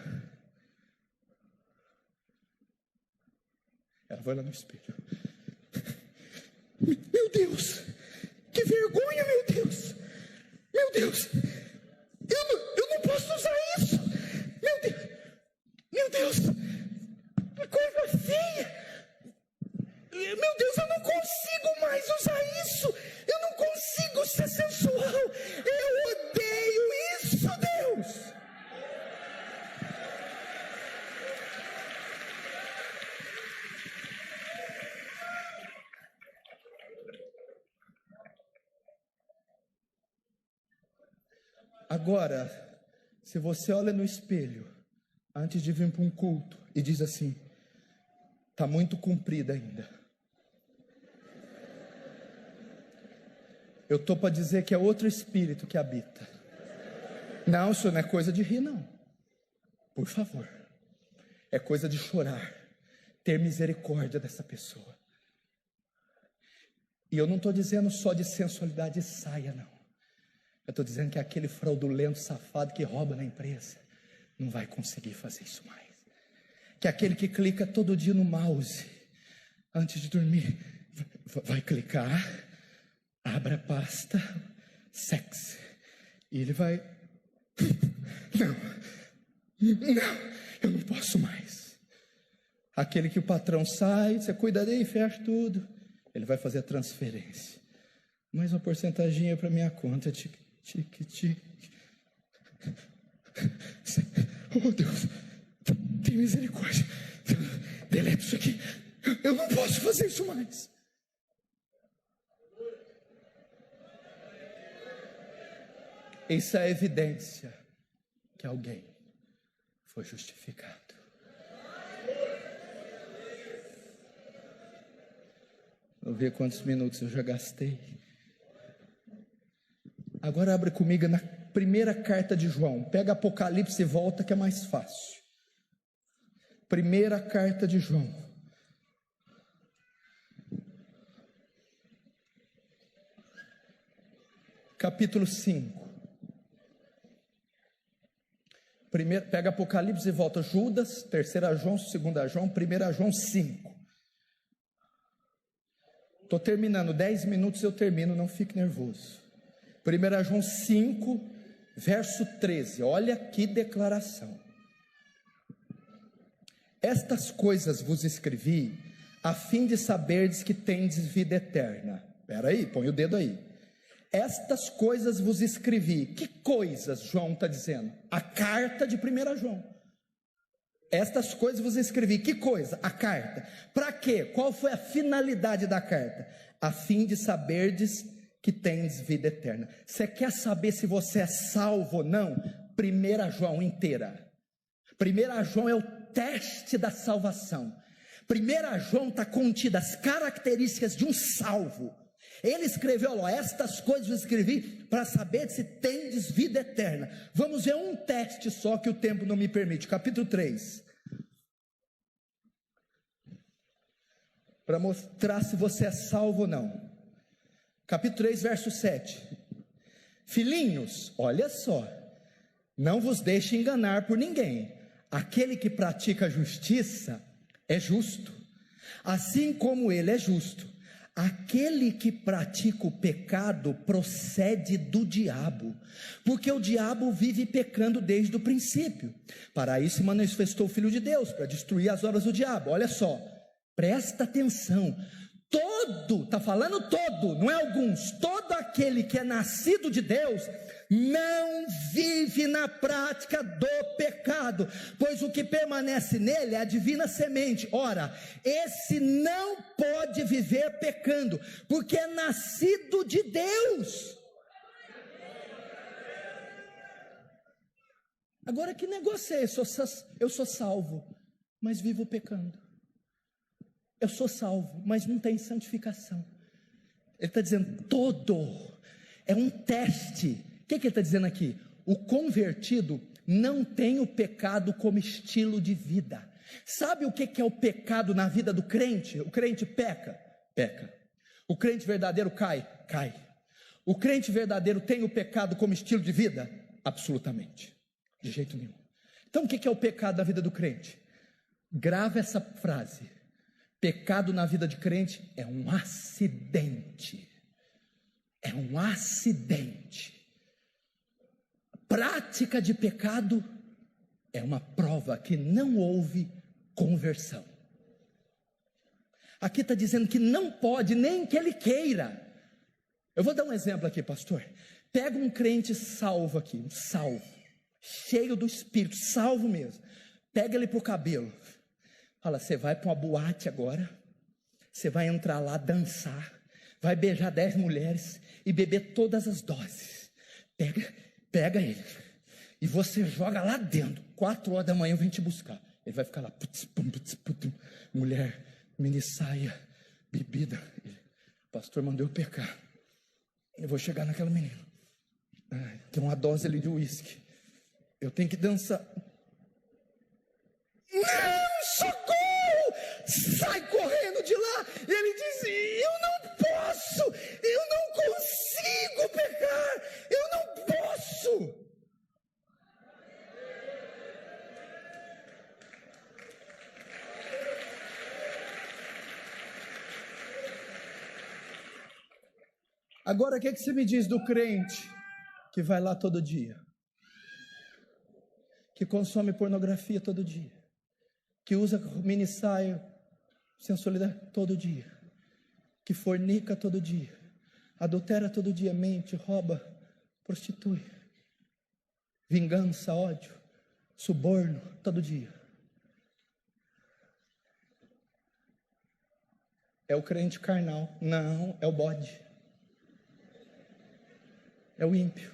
Ela vai lá no espelho. Meu Deus, que vergonha, meu Deus. Meu Deus, eu não posso usar isso. Meu Deus, que coisa feia. Meu Deus, eu não consigo mais usar isso. Eu não consigo ser sensual. Eu odeio isso, Deus. Agora, se você olha no espelho, antes de vir para um culto, e diz assim, está muito comprida ainda. Eu estou para dizer que é outro espírito que habita. Não, isso não é coisa de rir, não. Por favor. É coisa de chorar. Ter misericórdia dessa pessoa. E eu não estou dizendo só de sensualidade e saia, não. Eu estou dizendo que aquele fraudulento safado que rouba na empresa não vai conseguir fazer isso mais. Que aquele que clica todo dia no mouse antes de dormir vai clicar, abre a pasta sexy e ele vai não, eu não posso mais. Aquele que o patrão sai, você cuida dele e fecha tudo, ele vai fazer a transferência, mais uma porcentagem para minha conta, tique. Oh Deus, tem misericórdia, deleta isso aqui, eu não posso fazer isso mais. Isso é evidência que alguém foi justificado. Vou ver quantos minutos eu já gastei. Agora abre comigo na primeira carta de João. Pega Apocalipse e volta que é mais fácil. Primeira carta de João. Capítulo 5. Pega Apocalipse e volta. Judas, 3 João, 2 João, 1 João 5. Estou terminando, 10 minutos eu termino, não fique nervoso. 1 João 5, verso 13, olha que declaração. Estas coisas vos escrevi, a fim de saberdes que tendes vida eterna. Espera aí, põe o dedo aí. Estas coisas vos escrevi. Que coisas João está dizendo? A carta de 1 João. Estas coisas vos escrevi. Que coisa? A carta. Para quê? Qual foi a finalidade da carta? A fim de saberdes que tens vida eterna. Você quer saber se você é salvo ou não? 1 João inteira. 1 João é o teste da salvação. 1 João está contida as características de um salvo. Ele escreveu, ó, estas coisas eu escrevi para saber se tendes vida eterna. Vamos ver um teste só que o tempo não me permite. Capítulo 3. Para mostrar se você é salvo ou não. Capítulo 3, verso 7. Filhinhos, olha só, não vos deixe enganar por ninguém. Aquele que pratica a justiça é justo, Assim como ele é justo, aquele que pratica o pecado procede do diabo, porque o diabo vive pecando desde o princípio. Para isso se manifestou o Filho de Deus, para destruir as obras do diabo. Olha só, presta atenção. Todo, está falando todo, não é alguns, todo aquele que é nascido de Deus não vive na prática do pecado, pois o que permanece nele é a divina semente. Ora, esse não pode viver pecando, porque é nascido de Deus. Agora, que negócio é esse? Eu sou salvo, mas vivo pecando. Eu sou salvo, mas não tem santificação. Ele está dizendo, todo é um teste. O que ele está dizendo aqui? O convertido não tem o pecado como estilo de vida. Sabe o que é o pecado na vida do crente? O crente peca. O crente verdadeiro cai. O crente verdadeiro tem o pecado como estilo de vida? Absolutamente, de jeito nenhum. Então o que é o pecado na vida do crente? Grava essa frase: pecado na vida de crente é um acidente. É um acidente. Prática de pecado é uma prova que não houve conversão. Aqui está dizendo que não pode, nem que ele queira. Eu vou dar um exemplo aqui, pastor. Pega um crente salvo aqui, um salvo, cheio do Espírito, salvo mesmo. Pega ele para o cabelo. Fala, você vai para uma boate agora, você vai entrar lá, dançar, vai beijar 10 mulheres e beber todas as doses. Pega ele e você joga lá dentro. 4 horas da manhã eu venho te buscar. Ele vai ficar lá, putz, mulher, mini saia, bebida. O pastor mandou eu pecar. Eu vou chegar naquela menina. Tem uma dose ali de uísque. Eu tenho que dançar. Não, socorro! Sai correndo de lá. E ele diz, eu não posso, eu não consigo pecar, eu não posso. Agora o que você me diz do crente que vai lá todo dia, que consome pornografia todo dia, que usa mini saia, sensualidade todo dia, que fornica todo dia, adultera todo dia, mente, rouba, prostitui, vingança, ódio, suborno todo dia? É o crente carnal? Não, é o bode, é o ímpio.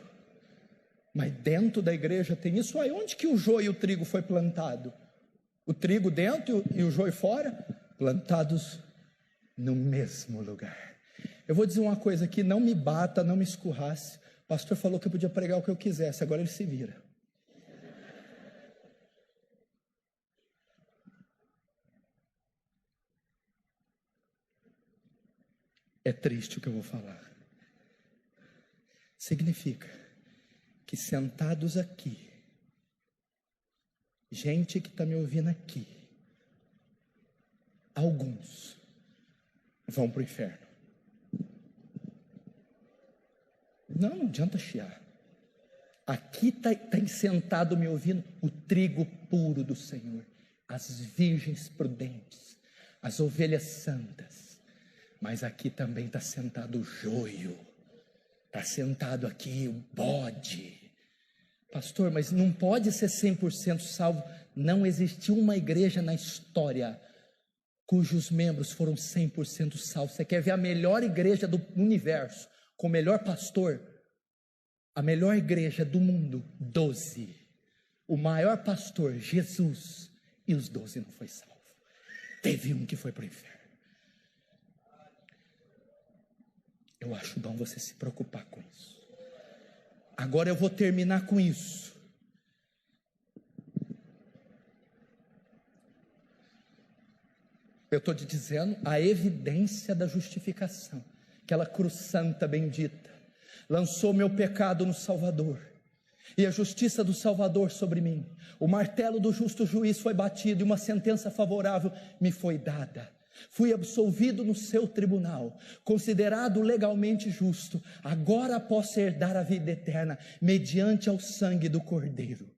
Mas dentro da igreja tem isso aí. Onde que o joio e o trigo foi plantado? O trigo dentro e o joio fora? Plantados no mesmo lugar. Eu vou dizer uma coisa aqui, não me bata, não me escurrace. O pastor falou que eu podia pregar o que eu quisesse, agora ele se vira. É triste o que eu vou falar. Significa que sentados aqui, gente que está me ouvindo aqui, alguns vão para o inferno. Não adianta chiar. Aqui tem sentado me ouvindo o trigo puro do Senhor, as virgens prudentes, as ovelhas santas. Mas aqui também está sentado o joio, está sentado aqui o bode. Pastor, mas não pode ser 100% salvo. Não existiu uma igreja na história cujos membros foram 100% salvos. Você quer ver a melhor igreja do universo, com o melhor pastor? A melhor igreja do mundo, 12. O maior pastor, Jesus, e os 12 não foi salvo. Teve um que foi para o inferno. Eu acho bom você se preocupar com isso. Agora eu vou terminar com isso. Eu estou te dizendo a evidência da justificação. Aquela cruz santa bendita lançou meu pecado no Salvador, e a justiça do Salvador sobre mim. O martelo do justo juiz foi batido e uma sentença favorável me foi dada. Fui absolvido no seu tribunal, considerado legalmente justo. Agora posso herdar a vida eterna, mediante ao sangue do Cordeiro.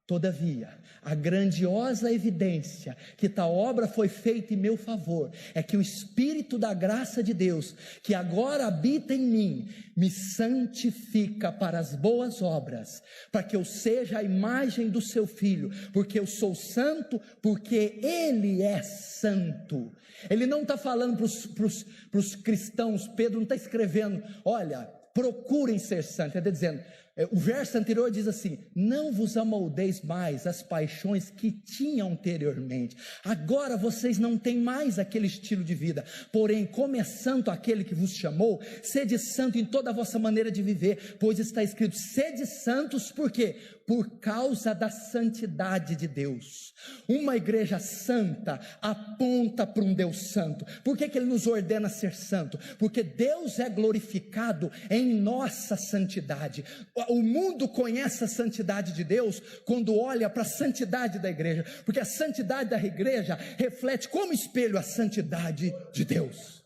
Todavia, a grandiosa evidência que tal obra foi feita em meu favor, é que o Espírito da graça de Deus, que agora habita em mim, me santifica para as boas obras, para que eu seja a imagem do seu Filho, porque eu sou santo, porque Ele é santo. Ele não está falando para os cristãos, Pedro não está escrevendo, olha, procurem ser santos, ele está dizendo, o verso anterior diz assim, não vos amoldeis mais as paixões que tinham anteriormente, agora vocês não têm mais aquele estilo de vida, porém como é santo aquele que vos chamou, sede santo em toda a vossa maneira de viver, pois está escrito, sede santos, por quê? Por causa da santidade de Deus. Uma igreja santa aponta para um Deus santo. Por que Ele nos ordena ser santo? Porque Deus é glorificado em nossa santidade. O mundo conhece a santidade de Deus quando olha para a santidade da igreja, porque a santidade da igreja reflete como espelho a santidade de Deus.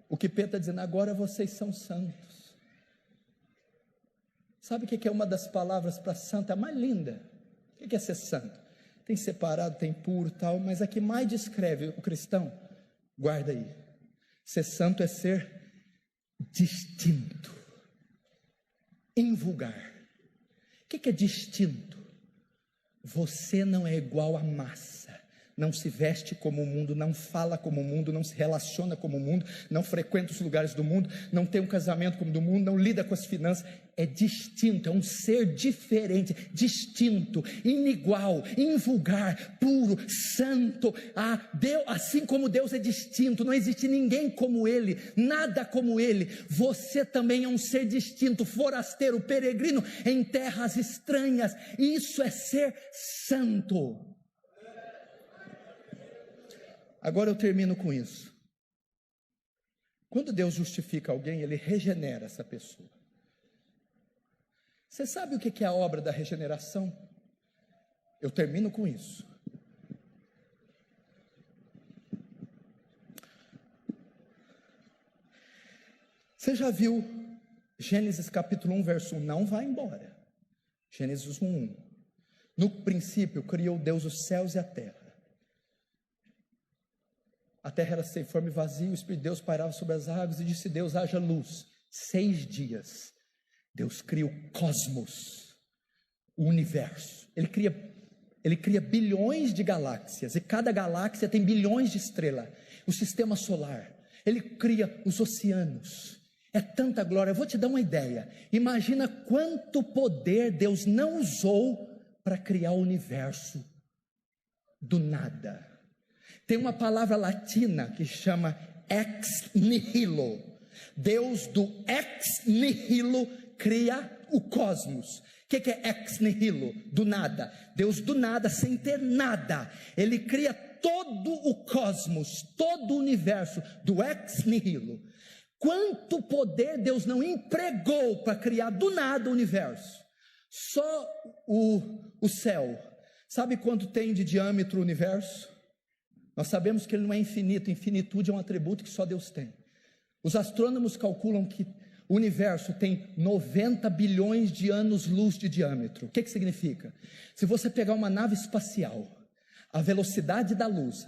O que Pedro está dizendo, agora vocês são santos. Sabe o que é uma das palavras para santo, a mais linda? O que é ser santo? Tem separado, tem puro e tal, mas a que mais descreve o cristão, guarda aí, ser santo é ser distinto, invulgar. O que é distinto? Você não é igual à massa, não se veste como o mundo, não fala como o mundo, não se relaciona como o mundo, não frequenta os lugares do mundo, não tem um casamento como o do mundo, não lida com as finanças, é distinto, é um ser diferente, distinto, inigual, invulgar, puro, santo, Deus, assim como Deus é distinto, não existe ninguém como Ele, nada como Ele, você também é um ser distinto, forasteiro, peregrino em terras estranhas, isso é ser santo. Agora eu termino com isso. Quando Deus justifica alguém, Ele regenera essa pessoa. Você sabe o que é a obra da regeneração? Eu termino com isso. Você já viu Gênesis capítulo 1, verso 1? Não vai embora. Gênesis 1, 1. No princípio criou Deus os céus e a terra. A terra era sem forma e vazia, o Espírito de Deus pairava sobre as águas e disse Deus, haja luz. 6 dias, Deus cria o cosmos, o universo. Ele cria bilhões de galáxias, e cada galáxia tem bilhões de estrelas. O sistema solar, Ele cria os oceanos. É tanta glória, eu vou te dar uma ideia. Imagina quanto poder Deus não usou para criar o universo do nada. Tem uma palavra latina que chama ex nihilo. Deus do ex nihilo cria o cosmos. O que é ex nihilo? Do nada. Deus do nada, sem ter nada. Ele cria todo o cosmos, todo o universo do ex nihilo. Quanto poder Deus não empregou para criar do nada o universo? Só o céu. Sabe quanto tem de diâmetro o universo? Nós sabemos que ele não é infinito, infinitude é um atributo que só Deus tem. Os astrônomos calculam que o universo tem 90 bilhões de anos-luz de diâmetro. O que significa? Se você pegar uma nave espacial, a velocidade da luz,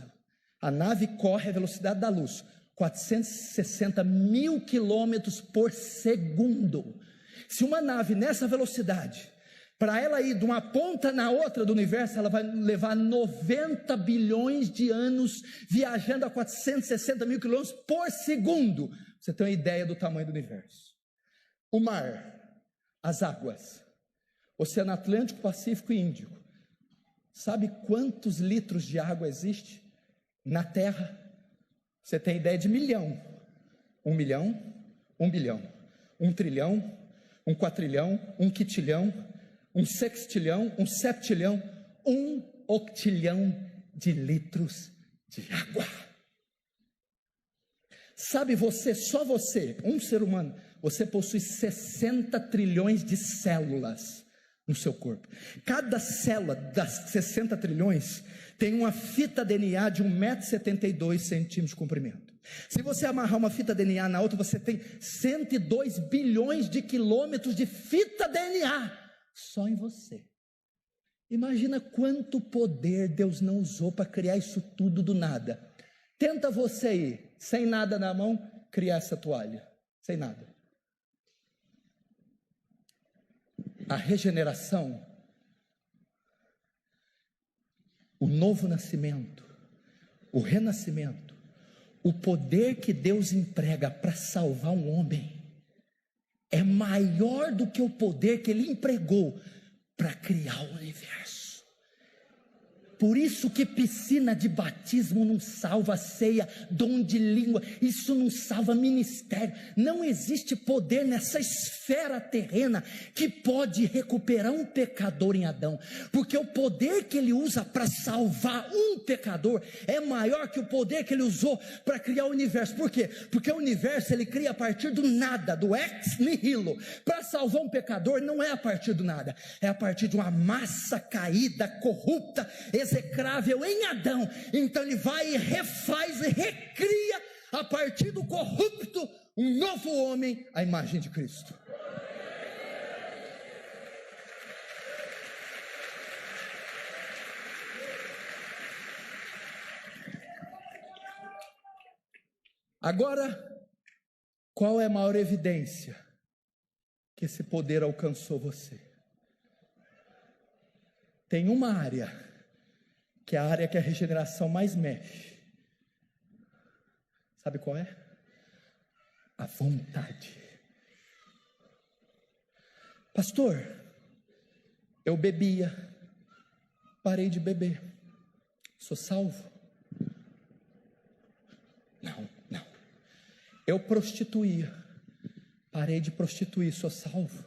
a nave corre a velocidade da luz, 460 mil quilômetros por segundo. Se uma nave nessa velocidade, para ela ir de uma ponta na outra do universo, ela vai levar 90 bilhões de anos viajando a 460 mil quilômetros por segundo. Você tem uma ideia do tamanho do universo. O mar, as águas, Oceano Atlântico, Pacífico e Índico. Sabe quantos litros de água existe na Terra? Você tem ideia de milhão. 1 milhão, 1 bilhão, 1 trilhão, 1 quatrilhão, 1 quitilhão, 1 sextilhão, 1 septilhão, 1 octilhão de litros de água. Sabe, você, só você, um ser humano, você possui 60 trilhões de células no seu corpo. Cada célula das 60 trilhões tem uma fita DNA de 1,72 m de comprimento. Se você amarrar uma fita DNA na outra, você tem 102 bilhões de quilômetros de fita DNA só em você. Imagina quanto poder Deus não usou para criar isso tudo do nada. Tenta você aí, sem nada na mão, criar essa toalha, sem nada. A regeneração, o novo nascimento, o renascimento, o poder que Deus emprega para salvar um homem é maior do que o poder que Ele empregou para criar o universo. Por isso que piscina de batismo não salva ceia, dom de língua, isso não salva ministério. Não existe poder nessa esfera terrena que pode recuperar um pecador em Adão, porque o poder que ele usa para salvar um pecador é maior que o poder que ele usou para criar o universo. Por quê? Porque o universo ele cria a partir do nada, do ex nihilo. Para salvar um pecador não é a partir do nada, é a partir de uma massa caída, corrupta, execrável em Adão. Então ele vai e refaz e recria a partir do corrupto um novo homem à imagem de Cristo. Agora, qual é a maior evidência que esse poder alcançou você? Tem uma área que é a área que a regeneração mais mexe. Sabe qual é? A vontade. Pastor, eu bebia, parei de beber, sou salvo? Não. Eu prostituía, parei de prostituir, sou salvo?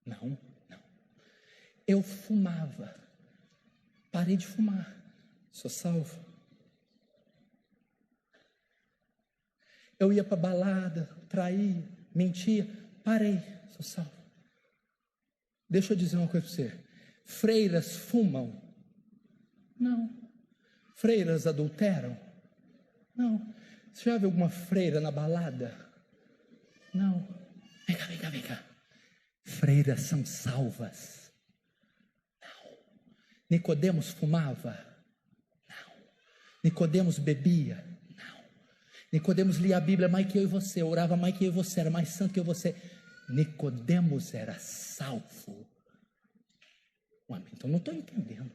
Não. Eu fumava, parei de fumar, sou salvo? Eu ia para balada, traía, mentia, parei, sou salvo? Deixa eu dizer uma coisa para você: freiras fumam? Não. Freiras adulteram? Não. Você já viu alguma freira na balada? Não. Vem cá. Freiras são salvas? Não. Nicodemos fumava? Não. Nicodemos bebia? Não. Nicodemos lia a Bíblia mais que eu e você, orava mais que eu e você, era mais santo que eu e você. Nicodemos era salvo. Ué, então não estou entendendo.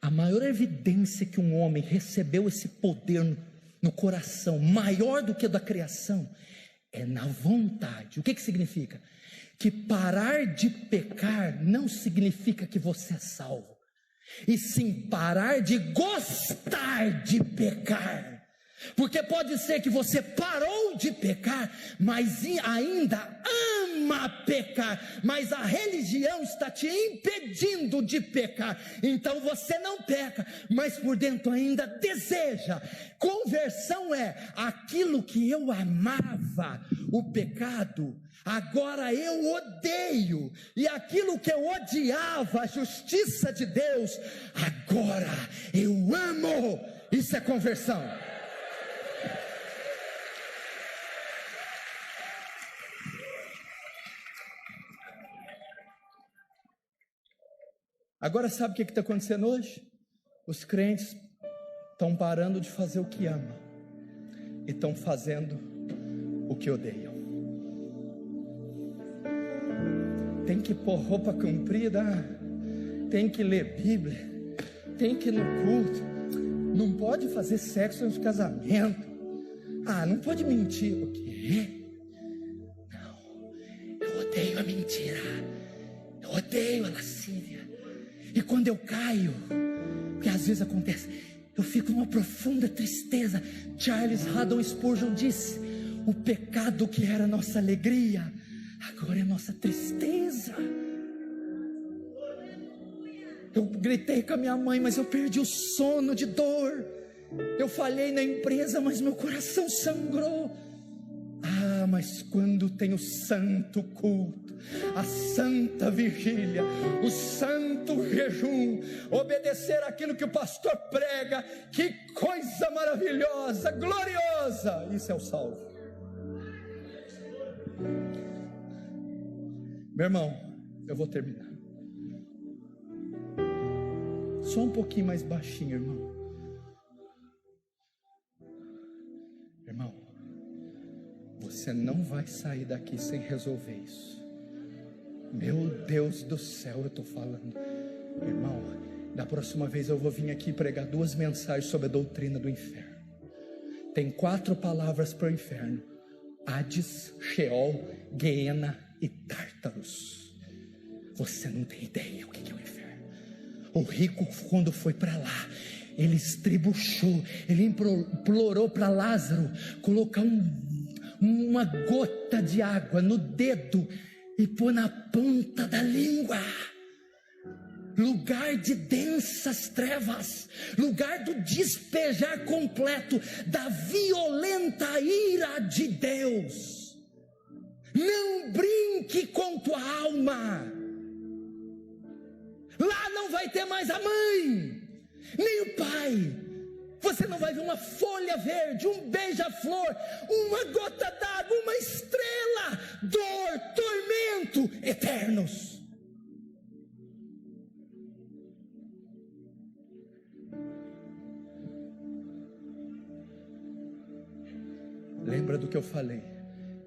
A maior evidência que um homem recebeu esse poder no coração, maior do que da criação, é na vontade. O que significa? Que parar de pecar não significa que você é salvo, e sim parar de gostar de pecar. Porque pode ser que você parou de pecar, mas ainda ama pecar, mas a religião está te impedindo de pecar. Então você não peca, mas por dentro ainda deseja. Conversão é aquilo que eu amava, o pecado, agora eu odeio, e aquilo que eu odiava, a justiça de Deus, agora eu amo. Isso é conversão. Agora sabe o que está acontecendo hoje? Os crentes estão parando de fazer o que amam e estão fazendo o que odeiam. Tem que pôr roupa comprida, tem que ler Bíblia, tem que ir no culto, não pode fazer sexo antes do casamento, não pode mentir. O quê? Não, eu odeio a mentira, eu odeio a lascívia. E quando eu caio, que às vezes acontece, eu fico numa profunda tristeza. Charles Haddon Spurgeon disse: o pecado que era nossa alegria, agora é nossa tristeza. Eu gritei com a minha mãe, mas eu perdi o sono de dor. Eu falhei na empresa, mas meu coração sangrou. Ah, mas quando tem o santo culto, a santa vigília, o santo jejum, obedecer aquilo que o pastor prega, que coisa maravilhosa, gloriosa, isso é o salvo. Meu irmão, eu vou terminar. Só um pouquinho mais baixinho, irmão. Irmão, você não vai sair daqui sem resolver isso. Meu Deus do céu, eu estou falando. Irmão, da próxima vez eu vou vir aqui pregar 2 mensagens sobre a doutrina do inferno. Tem 4 palavras para o inferno: Hades, Sheol, Guiena e Tártaros. Você não tem ideia o que é o inferno. O rico, quando foi para lá, ele estribuchou, ele implorou para Lázaro colocar uma gota de água no dedo e pôr na ponta da língua. Lugar de densas trevas, lugar do despejar completo da violenta ira de Deus. Não brinque com tua alma. Lá não vai ter mais a mãe, nem o pai. Você não vai ver uma folha verde, um beija-flor, uma gota d'água, uma estrela, dor, tormento eternos. Lembra do que eu falei?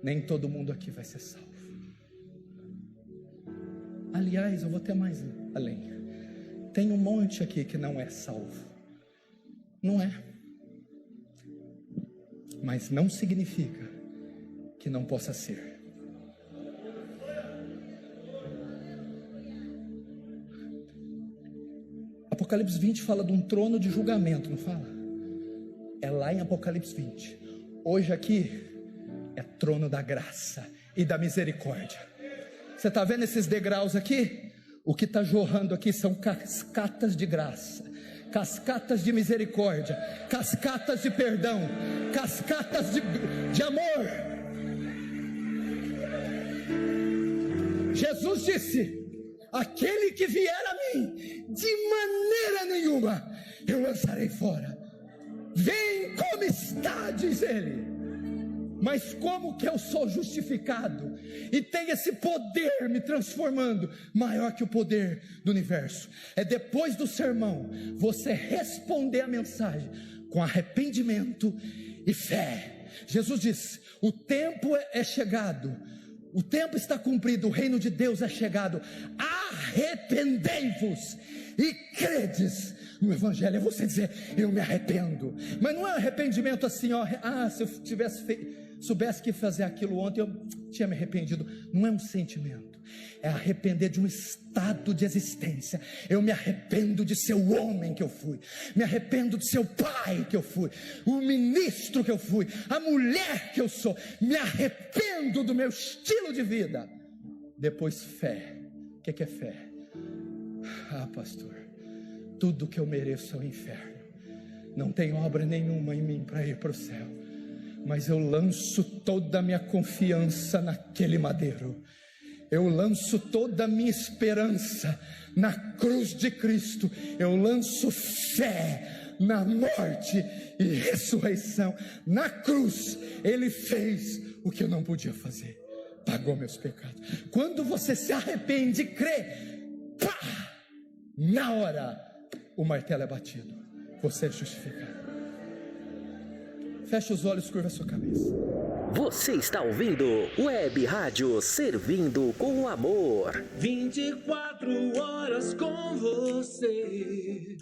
Nem todo mundo aqui vai ser salvo. Aliás, eu vou até mais além. Tem um monte aqui que não é salvo. Não é. Mas não significa que não possa ser. Apocalipse 20 fala de um trono de julgamento, não fala? É lá em Apocalipse 20. Hoje aqui é trono da graça e da misericórdia. Você está vendo esses degraus aqui? O que está jorrando aqui são cascatas de graça, cascatas de misericórdia, cascatas de perdão, cascatas de amor. Jesus disse: aquele que vier a mim, de maneira nenhuma eu lançarei fora. Vem como está, diz ele. Mas como que eu sou justificado e tenho esse poder me transformando maior que o poder do universo? É depois do sermão você responder a mensagem com arrependimento e fé. Jesus disse: o tempo é chegado, o tempo está cumprido, o reino de Deus é chegado. Arrependei-vos e credes no evangelho. É você dizer: eu me arrependo. Mas não é um arrependimento assim, ó, se eu soubesse que fazer aquilo ontem, eu tinha me arrependido. Não é um sentimento, é arrepender de um estado de existência. Eu me arrependo de ser o homem que eu fui, me arrependo de ser o pai que eu fui, o ministro que eu fui, a mulher que eu sou. Me arrependo do meu estilo de vida. Depois fé. O que é fé? Ah, pastor, tudo que eu mereço é o inferno. Não tem obra nenhuma em mim para ir para o céu, mas eu lanço toda a minha confiança naquele madeiro. Eu lanço toda a minha esperança na cruz de Cristo. Eu lanço fé na morte e ressurreição. Na cruz ele fez o que eu não podia fazer, pagou meus pecados. Quando você se arrepende e crê, pá, na hora o martelo é batido, você é justificado. Feche os olhos, curva a sua cabeça. Você está ouvindo Web Rádio Servindo com Amor. 24 horas com você.